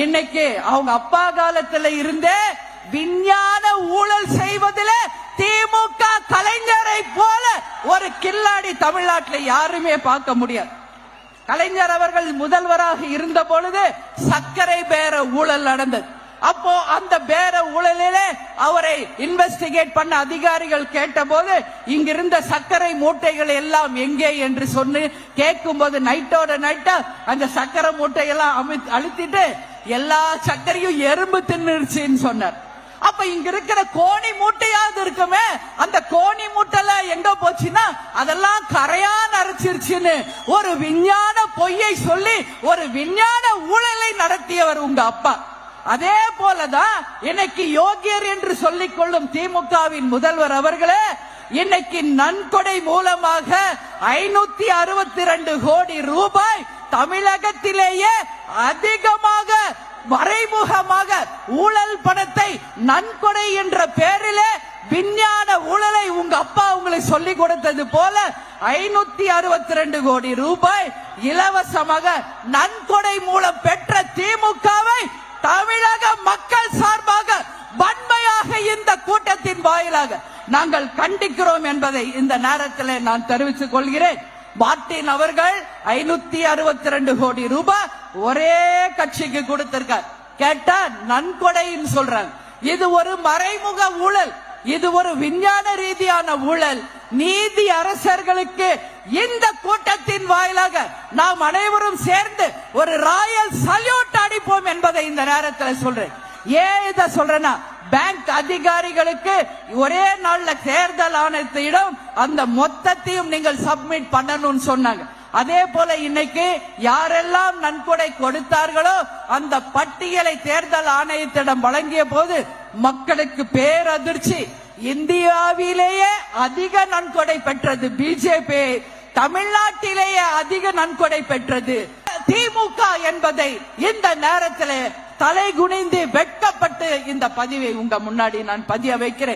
இன்னைக்கு அவங்க அப்பா காலத்துல இருந்தே விஞ்ஞான ஊழல் செய்வதில் திமுக கலைஞரை போல ஒரு கில்லாடி தமிழ்நாட்டில் யாருமே பார்க்க முடியாது. கலைஞர் அவர்கள் முதல்வராக இருந்த பொழுது சர்க்கரை பேர ஊழல் நடந்தது. அப்போ அந்த பேர ஊழலிலே அவரை இன்வெஸ்டிகேட் பண்ண அதிகாரிகள் கேட்டபோது இங்கிருந்த சர்க்கரை மூட்டைகள் எல்லாம் எங்கே என்று சொல்லி கேட்கும் போது நைட்டோட நைட்டா அந்த சர்க்கரை மூட்டையெல்லாம் அழுத்திட்டு எல்லா சர்க்கரையும் எறும்பு தின்னுருச்சுன்னு சொன்னார். அப்ப இங்க இருக்கிற கோணி மூட்டையாவது இருக்குமே, அந்த கோணி மூட்டைலாம் எங்க போச்சுன்னா அதெல்லாம் கரையான் அரைச்சிருச்சுன்னு ஒரு விஞ்ஞான பொய்யை சொல்லி ஒரு விஞ்ஞான ஊழலை நடத்தியவர் உங்க அப்பா. அதே போலதான் இன்னைக்கு யோகியர் என்று சொல்லிக் கொள்ளும் திமுகவின் முதல்வர் அவர்களே இன்னைக்கு நன்கொடை மூலமாக 562 கோடி ரூபாய் தமிழகத்திலேயே அதிகமாக மறைமுகமாக ஊழல் பணத்தை நன்கொடை என்ற பெயரிலே விஞ்ஞான ஊழலை உங்க அப்பா உங்களை சொல்லிக் கொடுத்தது போல 562 கோடி ரூபாய் இலவசமாக நன்கொடை மூலம் பெற்ற திமுகவை தமிழக மக்கள் சார்பாக வன்மையாக இந்த கூட்டத்தின் வாயிலாக நாங்கள் கண்டிக்கிறோம் என்பதை இந்த நேரத்தில் நான் தெரிவித்துக் கொள்கிறேன். மார்டின் அவர்கள் 562 கோடி ரூபாய் ஒரே கட்சிக்கு கொடுத்திருக்கார். கேட்டா நன்கொடைன்னு சொல்றாங்க. இது ஒரு மறைமுக ஊழல், இது ஒரு விஞ்ஞான ரீதியான ஊழல். நீதி அரசர்களுக்கு இந்த கூட்டத்தின் வாயிலாக நாம் அனைவரும் சேர்ந்து ஒரு ராயல் சல்யூட் அடிப்போம் என்பதை இந்த நேரத்தில் சொல்றேன். ஏன் இதை சொல்றேன்னா, பேங்க் அதிகாரிகளுக்கு ஒரே நாள்ல தேர்தல் ஆணையத்திடம் அந்த மொத்தத்தையும் நீங்கள் சப்மிட் பண்ணணும்னு சொன்னாங்க. அதே போல இன்னைக்கு யாரெல்லாம் நன்கொடை கொடுத்தார்களோ அந்த பட்டியலை தேர்தல் ஆணையத்திடம் வழங்கிய போது மக்களுக்கு பேரதிர்ச்சி. இந்தியாவிலேயே அதிக நன்கொடை பெற்றது பிஜேபி, தமிழ்நாட்டிலேயே அதிக நன்கொடை பெற்றது திமுக என்பதை இந்த நேரத்தில் தலை குனிந்து வெட்கப்பட்டு இந்த பதிவை உங்க முன்னாடி நான் பதிய வைக்கிறேன்.